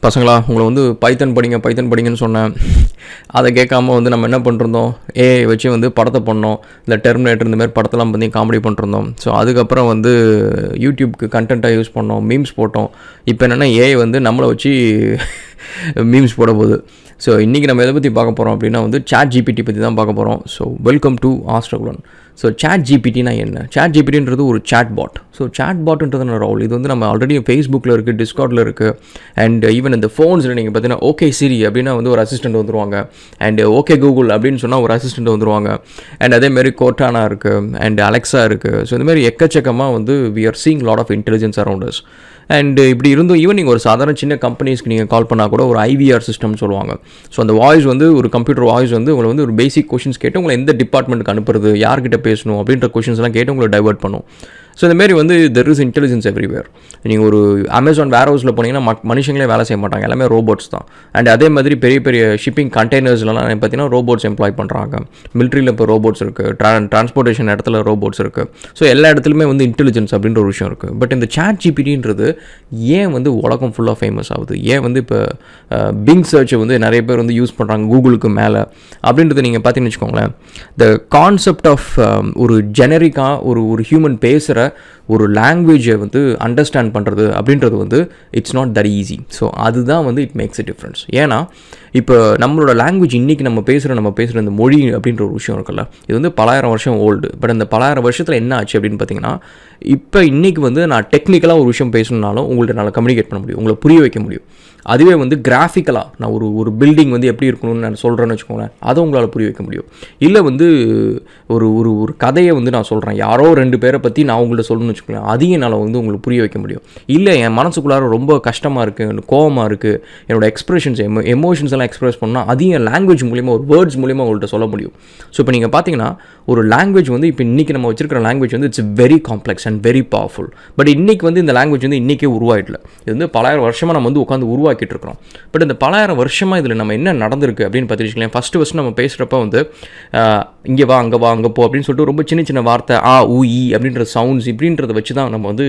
பசங்களா உங்களை வந்து பைத்தன் படிங்கன்னு சொன்னேன். அதை கேட்காம வந்து நம்ம என்ன பண்ணிருந்தோம், ஏஐ வச்சு வந்து படத்தை பண்ணோம். இல்லை டெர்மினேட்டர் இந்த மாதிரி படத்தெல்லாம் பண்ணி காமெடி பண்ணிருந்தோம். ஸோ அதுக்கப்புறம் வந்து யூடியூப்க்கு கண்டென்ட்டாக யூஸ் பண்ணோம், மீம்ஸ் போட்டோம். இப்போ என்னென்னா ஏஐ வந்து நம்மளை வச்சு மீம்ஸ் போட போகுது. ஸோ இன்றைக்கி நம்ம எதை பற்றி பார்க்க போகிறோம் அப்படின்னா வந்து chatgpt பற்றி தான் பார்க்க போகிறோம். So welcome to Raghulan. So chatgptனா என்ன? chatgptன்றது ஒரு chatbot. ஸோ chatbotன்றது ரோல் இது வந்து நம்ம ஆல்ரெடி ஃபேஸ்புக்கில் இருக்குது, டிஸ்கார்டில் இருக்குது, அண்ட் ஈவன் இந்த ஃபோன்ஸில் நீங்கள் பார்த்தீங்கன்னா ஓகே சிரி அப்படின்னா வந்து ஒரு அசிஸ்டன்ட் வந்துருவாங்க, அண்ட் ஓகே கூகுள் அப்படின்னு சொன்னால் ஒரு அசிஸ்டன்ட் வந்துருவாங்க, அண்ட் அதேமாரி கோர்டானா இருக்குது, அண்ட் அலெக்ஸா இருக்குது. ஸோ இந்தமாதிரி எக்கச்சக்கமாக வந்து we are seeing lot of intelligence around us. And இப்படி இருந்தும் ஈவன் நீங்கள் ஒரு சாதாரண சின்ன கம்பெனிஸ்க்கு நீங்கள் கால் பண்ணால் கூட ஒரு IVR சிஸ்டம்னு சொல்லுவாங்க. ஸோ அந்த வாய்ஸ் வந்து ஒரு கம்ப்யூட்டர் வாய்ஸ் வந்து உங்களை வந்து ஒரு பேசிக் கொஷின்ஸ் கேட்டு உங்களை எந்த டிபார்ட்மெண்ட்டுக்கு அனுப்புறது, யார்கிட்ட பேசணும் அப்படின்ற கொஷின்ஸ்லாம் கேட்டு உங்களை டைவர்ட் பண்ணும். ஸோ இந்தமாரி வந்து தெர் இஸ் இன்டெலிஜென்ஸ் எவ்ரிவேர். நீங்கள் ஒரு அமேசான் வேர் ஹவுஸில் போனீங்கன்னா மனுஷங்களே வேலை செய்ய மாட்டாங்க, எல்லாமே ரோபோட்ஸ் தான். அண்ட் அதே மாதிரி பெரிய பெரிய ஷிப்பிங் கண்டெய்னர்ஸ்லாம் பார்த்தீங்கன்னா ரோபோட்ஸ் எம்ப்ளாய் பண்ணுறாங்க. மிலிட்ரியில் இப்போ ரோபோட்ஸ் இருக்குது, டிரான்ஸ்போர்ட்டேஷன் இடத்துல ரோபோட்ஸ் இருக்குது. ஸோ எல்லா இடத்துலையுமே வந்து இன்டெலிஜென்ஸ் அப்படின்ற ஒரு விஷயம் இருக்குது. பட் இந்த chatgptன்றது ஏன் வந்து உலகம் ஃபுல்லாக ஃபேமஸ் ஆகுது, ஏன் வந்து இப்போ பிங் சர்ச்சை வந்து நிறைய பேர் வந்து யூஸ் பண்ணுறாங்க கூகுளுக்கு மேலே அப்படின்றத நீங்கள் பார்த்தீங்கன்னு வச்சுக்கோங்களேன். த கான்செப்ட் ஆஃப் ஒரு ஜெனரிக்காக ஒரு ஹியூமன் பேசுகிற ஒரு லாங்குவேஜை வந்து அண்டர்ஸ்டாண்ட் பண்ணுறது அப்படின்றது வந்து it's not that easy. So அதுதான் வந்து இட் மேக்ஸ் எ டிஃப்ரென்ஸ். ஏன்னா இப்போ நம்மளோட லாங்குவேஜ் இன்றைக்கி நம்ம பேசுகிற இந்த மொழி அப்படின்ற ஒரு விஷயம் இருக்குல்ல, இது வந்து பலாயிரம் வருஷம் ஓல்டு. பட் அந்த பலாயிரம் வருஷத்தில் என்ன ஆச்சு அப்படின்னு பார்த்தீங்கன்னா, இப்போ இன்றைக்கி வந்து நான் டெக்னிக்கலாக ஒரு விஷயம் பேசணுன்னாலும் உங்கள்கிட்ட நல்லா கம்யூனிகேட் பண்ண முடியும், உங்களை புரிய வைக்க முடியும். அதுவே வந்து கிராஃபிக்கலாக நான் ஒரு பில்டிங் வந்து எப்படி இருக்கணும்னு நான் சொல்கிறேன்னு வச்சுக்கோங்களேன், அதை உங்களால் புரிய வைக்க முடியும். இல்லை வந்து ஒரு கதையை வந்து நான் சொல்கிறேன், யாரோ 2 பேரை பற்றி நான் உங்கள்கிட்ட சொல்லணும்னு வச்சுக்கோங்களேன், அதையும் என்னால் வந்து உங்களுக்கு புரிய வைக்க முடியும். இல்லை என் மனசுக்குள்ளார ரொம்ப கஷ்டமாக இருக்குது, எனக்கு கோவமாக இருக்குது, என்னோடய எக்ஸ்பிரஷன்ஸ் எமோஷன்ஸ் எல்லாம் எக்ஸ்பிரஸ் பண்ணால் அதையும் என் லாங்குவேஜ் மூலிமா ஒரு வேர்ட்ஸ் மூலிமா உங்கள்கிட்ட சொல்ல முடியும். ஸோ இப்போ நீங்கள் பார்த்தீங்கன்னா ஒரு லாங்குவேஜ் வந்து இப்போ இன்றைக்கி நம்ம வச்சிருக்கிற லாங்குவேஜ் வந்து it's very complex and very powerful. But இன்றைக்கி வந்து இந்த லாங்குவேஜ் வந்து இன்றைக்கே உருவாயிடல, இது வந்து பலாயிரம் வருஷமாக நம்ம வந்து உட்காந்து உருவாக்கிட்டு இருக்கிறோம். பட் இந்த பலாயிரம் வருஷமாக இதில் நம்ம என்ன நடந்திருக்கு அப்படின்னு பார்த்துக்கிட்டீங்களேன். ஃபஸ்ட்டு நம்ம பேசுகிறப்ப வந்து இங்கே வா அங்கே போ அப்படின்னு சொல்லிட்டு ரொம்ப சின்ன வார்த்தை ஊ ஈ அப்படின்ற சவுண்ட்ஸ் இப்படின்றத வச்சு தான் நம்ம வந்து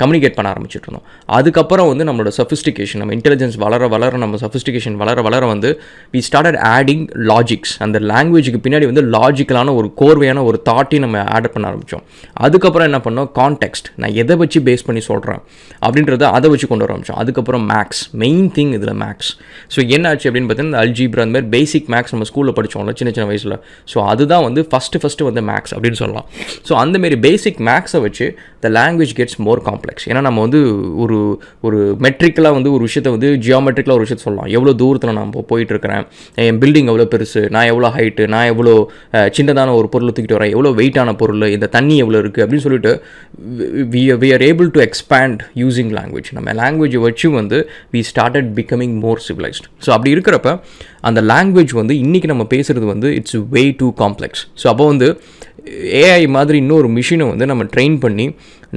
கம்யூனிகேட் பண்ண ஆரம்பிச்சுட்டு இருந்தோம். அதுக்கப்புறம் வந்து நம்மளோட சஃபிஸ்டிகேஷன், நம்ம இன்டெலிஜென்ஸ் வளர நம்ம சஃபிஸ்டிகேஷன் வளர வந்து வி ஸ்டார்டட் ஆடிங் லாஜிக்ஸ். அந்த லாங்குவேஜுக்கு பின்னாடி வந்து லாஜிக்கலான ஒரு கோர்வையான ஒரு தாட்டையும் நம்ம ஆட் பண்ண ஆரம்பித்தோம். அதுக்கப்புறம் என்ன பண்ணோம், கான்டெக்ஸ்ட், நான் எதை வச்சு பேஸ் பண்ணி சொல்கிறேன் அப்படின்றத அதை வச்சு கொண்டு வர ஆரம்பித்தோம். அதுக்கப்புறம் மேக்ஸ், மெயின் திங் இதில் மேக்ஸ். ஸோ என்ன ஆச்சு அப்படின்னு பார்த்தீங்கன்னா இந்த அல்ஜீப்ரா அந்த மாதிரி பேசிக் மேக்ஸ் நம்ம ஸ்கூலில் படித்தோம்ல சின்ன வயசில். ஸோ அதுதான் வந்து ஃபஸ்ட்டு வந்து மேக்ஸ் அப்படின்னு சொல்லலாம். ஸோ அந்தமாரி பேசிக் மேக்ஸை வச்சு the language gets more complex. ஏன்னா நம்ம வந்து ஒரு மெட்ரிக்கலாக வந்து ஒரு விஷயத்தை வந்து ஜியோமெட்ரிக்கலாக ஒரு விஷயத்தை சொல்லலாம், எவ்வளோ தூரத்தில் நான் போயிட்டுருக்கிறேன், என் பில்டிங் எவ்வளோ பெருசு, நான் எவ்வளோ ஹைட்டு, நான் எவ்வளோ சின்னதான ஒரு பொருளை தூக்கிட்டு வரேன், எவ்வளோ வெயிட்டான பொருள், இந்த தண்ணி எவ்வளோ இருக்குது அப்படின்னு சொல்லிட்டு we are able to expand using language. நம்ம லாங்குவேஜை வச்சு வந்து we started becoming more civilized. So அப்படி இருக்கிறப்ப அந்த லாங்குவேஜ் வந்து இன்றைக்கி நம்ம பேசுகிறது வந்து it's way too complex. So அப்போ வந்து ஏஐ மாதிரி இன்னொரு மிஷினை வந்து நம்ம ட்ரெயின் பண்ணி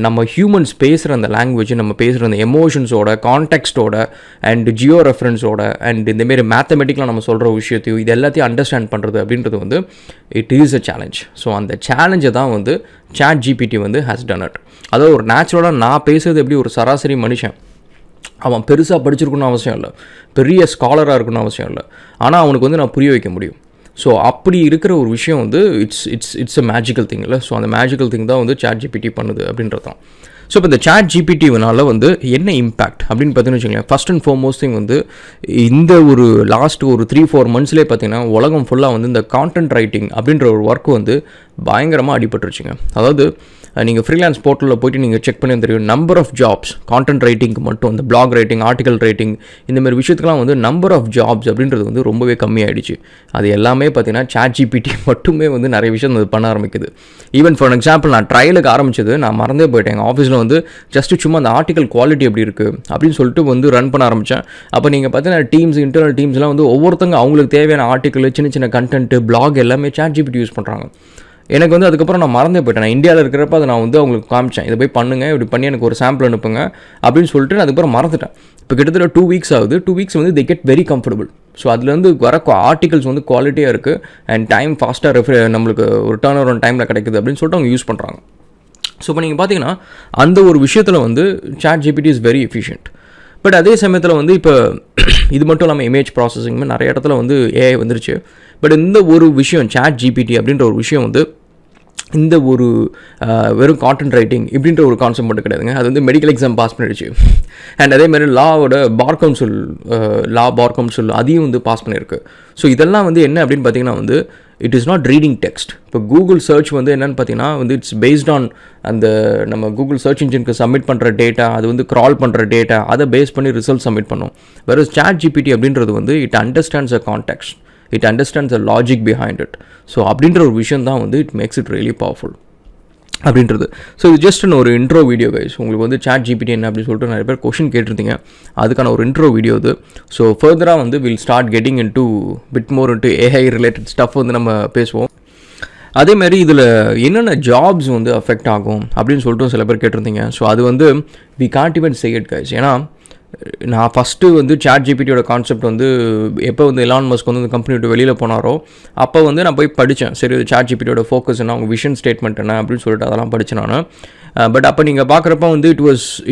நம்ம ஹியூமன்ஸ் பேசுகிற அந்த லாங்குவேஜ், நம்ம பேசுகிற அந்த எமோஷன்ஸோட கான்டெக்ஸ்டோட அண்ட் ஜியோ ரெஃபரன்ஸோட அண்ட் இந்தமாரி மேத்தமெட்டிக்கலாக நம்ம சொல்கிற விஷயத்தையும் இது எல்லாத்தையும் அண்டர்ஸ்டாண்ட் பண்ணுறது அப்படின்றது வந்து it is a challenge. So அந்த சேலஞ்சை தான் வந்து chatgpt வந்து ஹேஸ் டன் இட். அதாவது ஒரு நேச்சுரலாக நான் பேசுகிறது எப்படி ஒரு சராசரி மனுஷன், அவன் பெருசாக படிச்சிருக்கணும்னு அவசியம் இல்லை, பெரிய ஸ்காலராக இருக்கணும்னு அவசியம் இல்லை, ஆனால் அவனுக்கு வந்து நான் புரிய வைக்க முடியும். ஸோ அப்படி இருக்கிற ஒரு விஷயம் வந்து இட்ஸ் அ மேஜிக்கல் திங் இல்லை. ஸோ அந்த மேஜிக்கல் திங் தான் வந்து chatgpt பண்ணுது அப்படின்றது தான். ஸோ இப்போ இந்த chatgptனால வந்து என்ன இம்பேக்ட் அப்படின்னு பார்த்தீங்கன்னு வச்சுக்கோங்களேன். ஃபஸ்ட் அண்ட் ஃபார்மோஸ்ட் திங் வந்து இந்த ஒரு லாஸ்ட் ஒரு 3-4 monthsலேயே பார்த்தீங்கன்னா உலகம் ஃபுல்லாக வந்து இந்த கான்டென்ட் ரைட்டிங் அப்படின்ற ஒரு ஒர்க் வந்து பயங்கரமாக அடிபட்டுருச்சுங்க. அதாவது நீங்கள் ஃப்ரீலான்ஸ் போர்ட்டலில் போய்ட்டு நீங்கள் செக் பண்ணி தெரியும், நம்பர் ஆஃப் ஜாப்ஸ் கான்டென்ட் ரைட்டிங்க்கு மட்டும், இந்த பிளாக் ரைட்டிங், ஆர்டிகல் ரைட்டிங், இந்தமாதிரி விஷயத்துக்குலாம் வந்து நம்பர் ஆஃப் ஜாப்ஸ் அப்படின்றது வந்து ரொம்பவே கம்மியாகிடுச்சு. அது எல்லாமே பார்த்தீங்கன்னா chatgpt மட்டுமே வந்து நிறைய விஷயம் அது பண்ண ஆரம்பிக்குது. ஈவன் ஃபார் எக்ஸாம்பிள் நான் ட்ரையலுக்கு ஆரம்பிச்சது நான் மறந்தே போயிட்டேன். எங்கள் ஆஃபீஸில் வந்து ஜஸ்ட்டு சும்மா அந்த ஆர்டிகல் குவாலிட்டி எப்படி இருக்குது அப்படின்னு சொல்லிட்டு வந்து ரன் பண்ண ஆரம்பித்தேன். அப்போ நீங்கள் பார்த்தீங்கன்னா டீம்ஸ், இன்டர்னல் டீம்ஸ்லாம் வந்து ஒவ்வொருத்தங்க அவங்களுக்கு தேவையான ஆர்டிக்கல், சின்ன கண்டென்ட்டு, பிளாக் எல்லாமே chatgpt யூஸ் பண்ணுறாங்க. எனக்கு வந்து அதுக்கப்புறம் நான் மறந்தே போயிட்டேன். நான் இந்தியாவில் இருக்கிறப்ப அதை நான் வந்து அவங்களுக்கு காமிச்சேன், இதை போய் பண்ணுங்கள், இப்படி பண்ணி எனக்கு ஒரு சாம்பிள் அனுப்புங்க அப்படின்னு சொல்லிட்டு நான் அதுக்கப்புறம் மறந்துட்டேன். இப்போ கிட்டத்தட்ட 2 weeks ஆகுது. 2 weeks வந்து they get very comfortable. So அதுலேருந்து வர ஆர்டிகல்ஸ் வந்து குவாலிட்டியாக இருக்குது அண்ட் டைம் ஃபாஸ்ட்டாக நம்மளுக்கு ஒரு டர்ன் அரவுண்ட் டைமில் கிடைக்குது அப்படின்னு சொல்லிட்டு அவங்க யூஸ் பண்ணுறாங்க. ஸோ இப்போ நீங்கள் பார்த்தீங்கன்னா அந்த ஒரு விஷயத்தில் வந்து chatgpt is very efficient. But அதே சமயத்தில் வந்து இப்போ இது மட்டும் இல்லாமல் இமேஜ் ப்ராசஸிங் நிறைய இடத்துல வந்து ஏஐ வந்துருச்சு. பட் இந்த ஒரு விஷயம் ChatGPT அப்படின்ற ஒரு விஷயம் வந்து இந்த ஒரு வெறும் கான்டென்ட் ரைட்டிங் இப்படின்ற ஒரு கான்செப்ட் மட்டும் கிடையாதுங்க. அது வந்து மெடிக்கல் எக்ஸாம் பாஸ் பண்ணிடுச்சு. அண்ட் அதேமாதிரி பார் கவுன்சில் அதையும் வந்து பாஸ் பண்ணியிருக்கு. ஸோ இதெல்லாம் வந்து என்ன அப்படின்னு பார்த்தீங்கன்னா வந்து it is not reading text. இப்போ கூகுள் சர்ச் வந்து என்னென்னு பார்த்தீங்கன்னா வந்து இட்ஸ் பேஸ்ட் ஆன் அந்த நம்ம கூகுள் சர்ச் இன்ஜினுக்கு சப்மிட் பண்ணுற டேட்டா, அது வந்து க்ரால் பண்ணுற டேட்டா, அதை பேஸ் பண்ணி ரிசல்ட் சப்மிட் பண்ணும். வேறு ChatGPT அப்படின்றது வந்து it understands a context, it understands the logic behind it. So அப்படின்ற ஒரு விஷயம் தான் வந்து it makes it really powerful அப்படின்றது. ஸோ இது ஜஸ்ட் ஒரு இன்ட்ரோ வீடியோ கைஸ். உங்களுக்கு வந்து ChatGPT என்ன அப்படின்னு சொல்லிட்டு நிறைய பேர் கொஷின் கேட்டிருந்தீங்க, அதுக்கான ஒரு இன்ட்ரோ வீடியோ இது. ஸோ ஃபர்தராக வந்து will start getting in to bit more into AI related stuff வந்து நம்ம பேசுவோம். அதேமாதிரி இதில் என்னென்ன ஜாப்ஸ் வந்து அஃபெக்ட் ஆகும் அப்படின்னு சொல்லிட்டு சில பேர் கேட்டிருந்தீங்க. ஸோ அது வந்து we can't even say it guys. ஏன்னா நான் ஃபஸ்ட்டு வந்து ChatGPTயோட கான்செப்ட் வந்து எப்போ வந்து எலான் மஸ்க் வந்து இந்த கம்பெனி விட்டு வெளியில் போனாரோ அப்போ வந்து நான் போய் படித்தேன். சரி ChatGPTயோட ஃபோக்கஸ் என்ன, அவங்க விஷன் ஸ்டேட்மெண்ட் என்ன அப்படின்னு சொல்லிட்டு அதெல்லாம் படித்தேன் நான். பட் அப்போ நீங்கள் பார்க்குறப்ப வந்து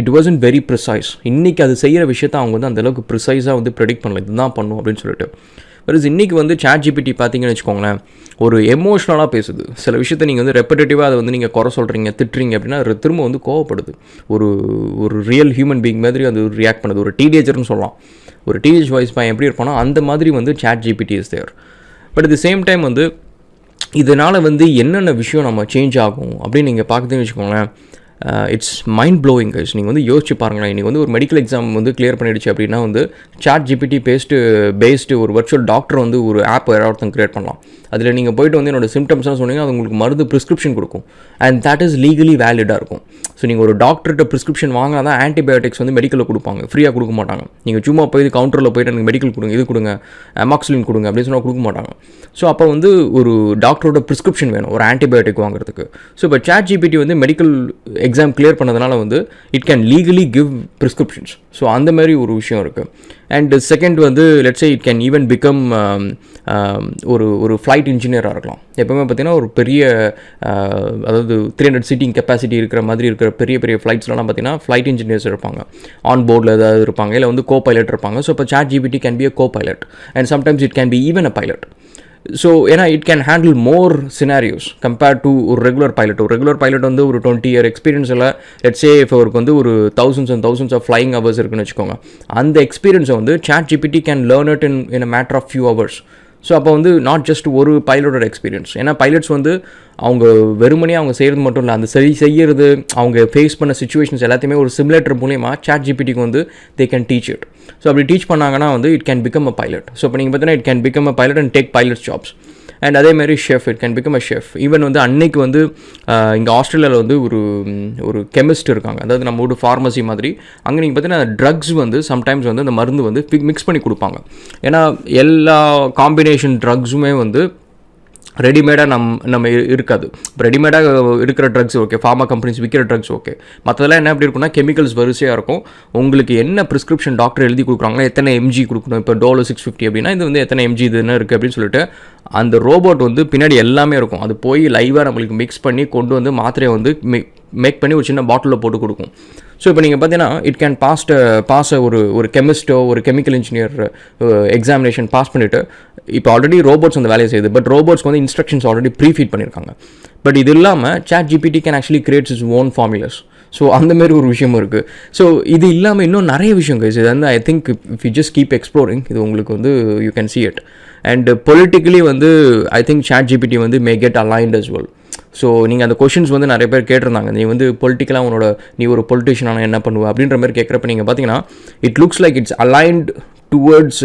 இட் வாஸ்ன்ட் வெரி ப்ரிசைஸ். இன்றைக்கி அது செய்கிற விஷயத்தை அவங்க வந்து அந்தளவுக்கு ப்ரிசைஸாக வந்து ப்ரெடிக்ட் பண்ணல, இதுதான் பண்ணும் அப்படின்னு சொல்லிட்டு. வெறும் இன்றைக்கி வந்து ChatGPT பார்த்தீங்கன்னு வச்சுக்கோங்களேன், ஒரு எமோஷ்னலாக பேசுது. சில விஷயத்தை நீங்கள் வந்து ரெப்படேட்டிவாக அதை வந்து நீங்கள் குறை சொல்கிறீங்க, திட்டுறீங்க அப்படின்னா அது திரும்ப வந்து கோவப்படுது. ஒரு ரியல் ஹியூமன் பீயிங் மாதிரி அது ரியாக்ட் பண்ணுது. ஒரு டீனேஜர்னு சொல்லலாம். ஒரு டீனேஜ் வாய்ஸ் பையன் எப்படி இருப்பானோ அந்த மாதிரி வந்து ChatGPT is there. But at the same time வந்து இதனால் வந்து என்னென்ன விஷயம் நம்ம சேஞ்ச் ஆகும் அப்படின்னு நீங்கள் பார்க்குதுன்னு வச்சுக்கோங்களேன், இட்ஸ் மைண்ட் ப்ளோயிங் கைஸ். நீங்கள் வந்து யோசிச்சு பாருங்களேன், இன்றைக்கி வந்து ஒரு மெடிக்கல் எக்ஸாம் வந்து கிளியர் பண்ணிடுச்சு அப்படின்னா வந்து ChatGPT பேஸ்டு ஒரு வர்ச்சுவல் டாக்டர் வந்து ஒரு ஆப் ஒருத்தங்க கிரியேட் பண்ணலாம். அதில் நீங்கள் போய்ட்டு வந்து என்னோடய சிம்டம்ஸ்லாம் சொன்னீங்கன்னா அது உங்களுக்கு மருந்து ப்ரிஸ்கிரிப்ஷன் கொடுக்கும். அண்ட் தட் இஸ் லீகலி வேலிடாக இருக்கும். ஸோ நீங்கள் ஒரு டாக்டர்கிட்ட ப்ரிஸ்கிரிப்ஷன் வாங்கினா தான் ஆன்டிபயோட்டிக்ஸ் வந்து மெடிக்கலில் கொடுப்பாங்க, ஃப்ரீயாக கொடுக்க மாட்டாங்க. நீங்கள் சும்மா போய் கவுண்டரில் போய்ட்டு எனக்கு மெடிக்கல் கொடுங்க, இது கொடுங்க, அமாக்சிலின் கொடுங்க அப்படின்னு சொன்னால் கொடுக்க மாட்டாங்க. ஸோ அப்போ வந்து ஒரு டாக்டரோட ப்ரிஸ்கிரிப்ஷன் வேணும் ஒரு ஆன்டிபயோட்டிக் வாங்குறதுக்கு. ஸோ இப்போ ChatGPT வந்து மெடிக்கல் எக்ஸாம் கிளியர் பண்ணதுனால வந்து it can legally give prescriptions. So அந்த மாதிரி ஒரு விஷயம் இருக்குது. அண்ட் செகண்ட் வந்து let's say it can even become ஒரு ஃப்ளைட் இன்ஜினியராக இருக்கலாம். எப்போவுமே பார்த்தீங்கன்னா ஒரு பெரிய அதாவது 300 சீட்டிங் கெப்பாசிட்டி இருக்கிற மாதிரி இருக்கிற பெரிய பெரிய ஃப்ளைட்ஸ்லாம் பார்த்தீங்கன்னா ஃப்ளைட் இன்ஜினியர்ஸ் இருப்பாங்க, ஆன் போர்டில் ஏதாவது இருப்பாங்க, இல்லை வந்து கோ பைலட் இருப்பாங்க. ஸோ இப்போ ChatGPT can be a copilot and sometimes it can be even a pilot. So ஏன்னா it can handle more scenarios compared to ஒரு ரெகுலர் பைலட் வந்து ஒரு 20 year எக்ஸ்பீரியன்ஸில் லெட்ஸ் சே இப்போ அவருக்கு வந்து ஒரு thousands and thousands of flying hours இருக்குன்னு வச்சுக்கோங்க. அந்த எக்ஸ்பீரியன்ஸை வந்து ChatGPT can learn it in a matter of few hours. So அப்போ வந்து நாட் ஜஸ்ட் ஒரு பைலட்டோட எக்ஸ்பீரியன்ஸ். ஏன்னா பைலட்ஸ் வந்து அவங்க வெறுமனே அவங்க செய்கிறது மட்டும் இல்லை, அந்த செய்கிறது அவங்க ஃபேஸ் பண்ண சுச்சுவேஷன்ஸ் எல்லாத்தையுமே ஒரு சிமுலேட்டர் மூலிமா ChatGPTக்கு வந்து they can teach it. So அப்படி டீச் பண்ணாங்கன்னா வந்து it can become a pilot. So இப்போ நீங்கள் பார்த்தீங்கன்னா it can become a pilot and take pilot jobs. And அதேமாதிரி chef, it can become a chef. Even வந்து அன்னைக்கு வந்து இங்கே ஆஸ்திரேலியாவில் வந்து ஒரு கெமிஸ்ட் இருக்காங்க, அதாவது நம்ம ஒரு ஃபார்மசி மாதிரி. அங்கே நீங்கள் பார்த்தீங்கன்னா ட்ரக்ஸ் வந்து சம்டைம்ஸ் வந்து அந்த மருந்து வந்து மிக்ஸ் பண்ணி கொடுப்பாங்க. ஏன்னா எல்லா காம்பினேஷன் ட்ரக்ஸுமே வந்து ரெடிமேடாக நம்ம இருக்காது. ரெடிமேடாக இருக்கிற ட்ரக்ஸ் ஓகே, ஃபார்மா கம்பெனிஸ் விற்கிற ட்ரக்ஸ் ஓகே. மற்றதெல்லாம் என்ன எப்படி இருக்குன்னா கெமிக்கல்ஸ் வரிசையாக இருக்கும். உங்களுக்கு என்ன ப்ரிஸ்கிரிப்ஷன் டாக்டர் எழுதி கொடுக்குறாங்களோ எத்தனை mg கொடுக்கணும், இப்போ டோலோ 650 அப்படின்னா இது வந்து எத்தனை mg இது என்ன இருக்குது அப்படின்னு சொல்லிட்டு அந்த ரோபோட் வந்து பின்னாடி எல்லாமே இருக்கும். அது போய் லைவாக நம்மளுக்கு மிக்ஸ் பண்ணி கொண்டு வந்து மாத்திரையை வந்து மேக் பண்ணி ஒரு சின்ன பாட்டிலில் போட்டு கொடுக்கும். ஸோ இப்போ நீங்கள் பார்த்தீங்கன்னா இட் கேன் பாஸ் ஒரு கெமிஸ்ட்டோ ஒரு கெமிக்கல் இன்ஜினியர் எக்ஸாமினேஷன் பாஸ் பண்ணிவிட்டு இப்போ ஆல்ரெடி ரோபோட்ஸ் அந்த வேலையை செய்யுது. பட் ரோபோட்ஸ்க்கு வந்து இன்ஸ்ட்ரக்ஷன்ஸ் ஆல்ரெடி ப்ரீஃபீட் பண்ணியிருக்காங்க. பட் இது இல்லாமல் ChatGPT can actually creates its own formulas. So அந்தமாரி ஒரு விஷயமும் இருக்குது. ஸோ இது இல்லாமல் இன்னும் நிறைய விஷயம் கைஸ். இது வந்து I think if you just keep exploring இது உங்களுக்கு வந்து you can see it. And politically வந்து ஐ திங்க் ChatGPT வந்து மே get aligned as well. So நீங்கள் அந்த கொஷின்ஸ் வந்து நிறைய பேர் கேட்டிருந்தாங்க, நீ வந்து பொலிட்டிக்கலாக நீ ஒரு பொலிட்டிஷியனான என்ன பண்ணுவ அப்படின்ற மாதிரி கேட்குறப்ப நீங்கள் பார்த்தீங்கன்னா it looks like it's aligned towards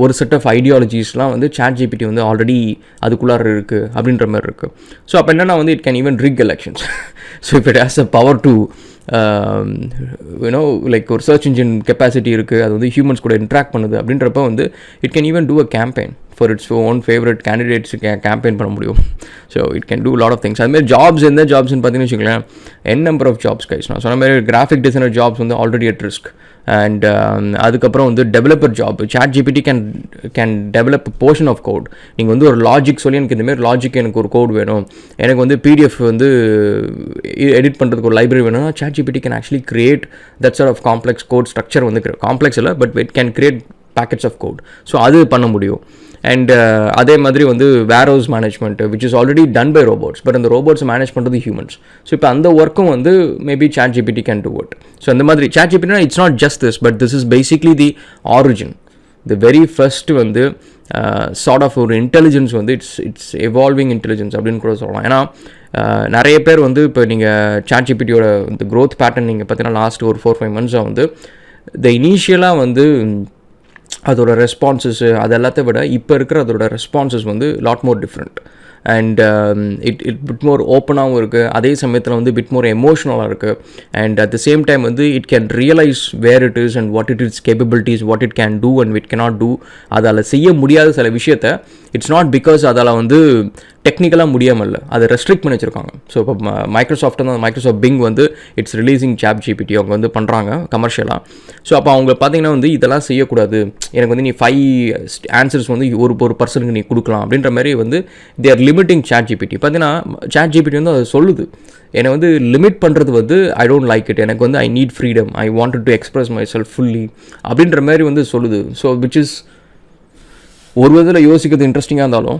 ஒரு செட் ஆஃப் ஐடியாலஜிஸ்லாம் வந்து ChatGPT வந்து ஆல்ரெடி அதுக்குள்ளார இருக்குது அப்படின்ற மாதிரி இருக்குது. ஸோ அப்போ என்னென்னா வந்து it can even rig elections. So if it has a power to like ஒரு சர்ச் இன்ஜின் கெப்பாசிட்டி இருக்குது, அது வந்து ஹியூமன்ஸ் கூட இன்ட்ராக்ட் பண்ணுது அப்படின்றப்ப வந்து it can even do a campaign for its own favourite candidates campaign பண்ண முடியும். So it can do lot of things. அதுமாதிரி ஜாப்ஸ் எந்த ஜாப்ஸ்ன்னு பார்த்தீங்கன்னு வச்சுக்கோங்களேன், n number of jobs guys. நான் சொன்ன மாதிரி கிராஃபிக் டிசைனர் ஜாப்ஸ் வந்து ஆல்ரெடி அட் ரிஸ்க். அண்ட் அதுக்கப்புறம் வந்து developer job, ChatGPT can develop portion of code. நீங்கள் வந்து ஒரு லாஜிக் சொல்லி எனக்கு இந்தமாரி லாஜிக் எனக்கு ஒரு கோட் வேணும், எனக்கு வந்து PDF வந்து எடிட் பண்ணுறதுக்கு ஒரு லைப்ரரி வேணும்னா ChatGPT can actually create that sort of complex code structure வந்து காம்ப்ளெக்ஸ் இல்லை, but it can create packets of code. So அது பண்ண முடியும். அண்ட் அதே மாதிரி வந்து warehouse management which is already done by robots, but அந்த ரோபோட்ஸ் மேனேஜ் பண்ணுறது ஹியூமன்ஸ். ஸோ இப்போ அந்த ஒர்க்கும் வந்து maybe ChatGPT can do it. So அந்த மாதிரி ChatGPT it's not just this, but this is basically the origin, the very first வந்து சார்ட் ஆஃப் ஒரு இன்டெலிஜென்ஸ் வந்து இட்ஸ் எவால்விங் இன்டெலிஜென்ஸ் அப்படின்னு கூட சொல்லலாம். ஏன்னா நிறைய பேர் வந்து இப்போ நீங்கள் ChatGPTயோட இந்த க்ரோத் பேட்டர்ன் நீங்கள் பார்த்தீங்கன்னா லாஸ்ட் ஒரு 4-5 monthஸாக வந்து இனிஷியலாக வந்து அதோட ரெஸ்பான்சஸ் அது எல்லாத்த விட இப்போ இருக்கிற அதோட ரெஸ்பான்சஸ் வந்து lot more different. And it bit more ஓப்பனாகவும் இருக்குது, அதே சமயத்தில் வந்து பிட் மோர் எமோஷ்னலாக இருக்குது. And at the same time வந்து it can realise where it is and what it is capabilities, what it can do and it cannot do. அதால் செய்ய முடியாத சில விஷயத்தை இட்ஸ் நாட் பிகாஸ் அதால் வந்து டெக்னிக்கலாக முடியாமல் இல்லை, அதை ரெஸ்ட்ரிக்ட் பண்ணி வச்சுருக்காங்க. ஸோ இப்போ மைக்ரோசாஃப்ட் வந்து மைக்ரோசாஃப்ட் பிங் வந்து இட்ஸ் ரிலீஸிங் ChatGPT அவங்க வந்து பண்ணுறாங்க கமர்ஷியலாக. ஸோ அப்போ அவங்க பார்த்தீங்கன்னா வந்து இதெல்லாம் செய்யக்கூடாது, எனக்கு வந்து நீ 5 ஆன்சர்ஸ் வந்து ஒரு பர்சனுக்கு நீ கொடுக்கலாம் அப்படின்ற மாதிரி வந்து தே ஆர் லிமிட்டிங் ChatGPT. பார்த்தீங்கன்னா ChatGPT வந்து அதை சொல்லுது, என்னை வந்து லிமிட் பண்ணுறது வந்து ஐ டோன்ட் லைக் இட், எனக்கு வந்து I need freedom, I wanted to express my self fully அப்படின்ற மாதிரி வந்து சொல்லுது. ஸோ விச் இஸ் ஒரு விதத்தில் யோசிக்கிறது இன்ட்ரெஸ்டிங்காக இருந்தாலும்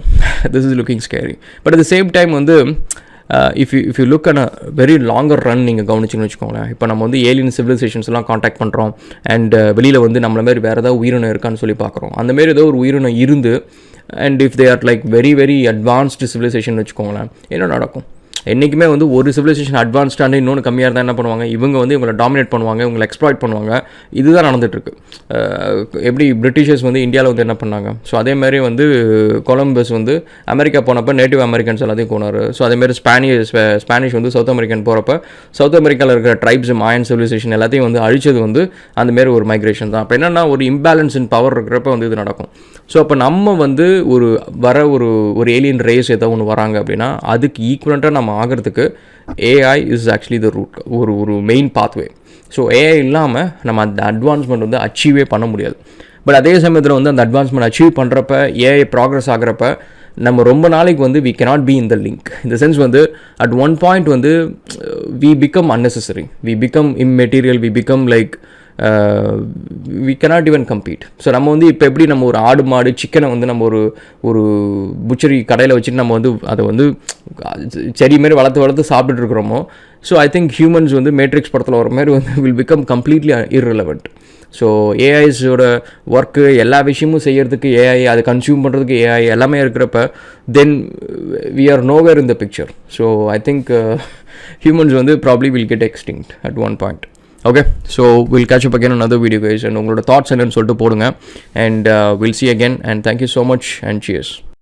this is looking scary. But at the same time வந்து if you look on a very longer run நீங்கள் கவனிச்சிங்கன்னு வச்சுக்கோங்களேன். இப்போ நம்ம வந்து ஏலியன் சிவிலைசேஷன்ஸ்லாம் காண்டாக்ட் பண்ணுறோம் அண்ட் வெளியில் வந்து நம்மள மாதிரி வேறு ஏதாவது உயிரினம் இருக்கான்னு சொல்லி பார்க்குறோம். அந்தமாரி ஏதோ ஒரு உயிரினம் இருந்து and if they are like very very advanced civilization வச்சுக்கோங்களேன், என்ன நடக்கும்? என்றைக்குமே வந்து ஒரு சிவிலைசேஷன் அட்வான்ஸ்டாக இன்னொன்று கம்மியாக இருந்தால் என்ன பண்ணுவாங்க, இவங்க வந்து இவங்களை டாமினேட் பண்ணுவாங்க, இவங்களை எக்ஸ்ப்ளாய்ட் பண்ணுவாங்க. இதுதான் நடந்துகிட்ருக்கு. எப்படி பிரிட்டிஷர்ஸ் வந்து இந்தியாவில் வந்து என்ன பண்ணாங்க, ஸோ அதேமாதிரி வந்து கொலம்பஸ் வந்து அமெரிக்கா போனப்போ நேட்டிவ் அமெரிக்கன்ஸ் எல்லாத்தையும் போனார். ஸோ அதேமாதிரி ஸ்பானிஷ் வந்து சவுத் அமெரிக்கன் போகிறப்ப சவுத் அமெரிக்காவில் இருக்கிற ட்ரைப்ஸ் மாயன் சிவிலைசேஷன் எல்லாத்தையும் வந்து அழிச்சது வந்து அந்தமாரி ஒரு மைக்ரேஷன் தான். அப்போ என்னென்னா ஒரு இம்பேலன்ஸ் இன் பவர் இருக்கிறப்ப வந்து இது நடக்கும். ஸோ அப்போ நம்ம வந்து ஒரு ஏலியன் ரேஸ் ஏதோ ஒன்று வராங்க அப்படின்னா அதுக்கு ஈக்குவலண்ட்டாக நம்ம ஆகிறதுக்கு AI is actually the route, ஒரு மெயின் பாத்வே. ஸோ AI இல்லாமல் நம்ம அந்த அட்வான்ஸ்மெண்ட் வந்து அச்சீவே பண்ண முடியாது. பட் அதே சமயத்தில் வந்து அந்த அட்வான்ஸ்மெண்ட் அச்சீவ் பண்ணுறப்ப AI ப்ராக்ரஸ் ஆகிறப்ப நம்ம ரொம்ப நாளைக்கு வந்து we cannot be in the link. இந்த சென்ஸ் வந்து at one point வந்து we become unnecessary, we become immaterial, we become like we cannot even compete. So நம்ம வந்து இப்போ எப்படி நம்ம ஒரு ஆடு மாடு சிக்கனை வந்து நம்ம ஒரு புச்சரி கடையில் வச்சுட்டு நம்ம வந்து அதை வந்து செடி மாரி வளர்த்து சாப்பிட்டுட்டு இருக்கிறோமோ, ஸோ ஐ திங்க் ஹியூமன்ஸ் வந்து மேட்ரிக்ஸ் படத்தில் வர மாதிரி வந்து will become completely irrelevant. So ஏஐஸோட ஒர்க்கு எல்லா விஷயமும் செய்கிறதுக்கு AI, அதை கன்சியூம் பண்ணுறதுக்கு AI எல்லாமே இருக்கிறப்ப தென் we are nowhere in the picture. So I think humans வந்து probably will get extinct at one point. Okay, so we'll catch up again on another video guys, and உங்களோட thoughts என்னன்னு சொல்லிட்டு போடுங்க, and we'll see again, and thank you so much and cheers.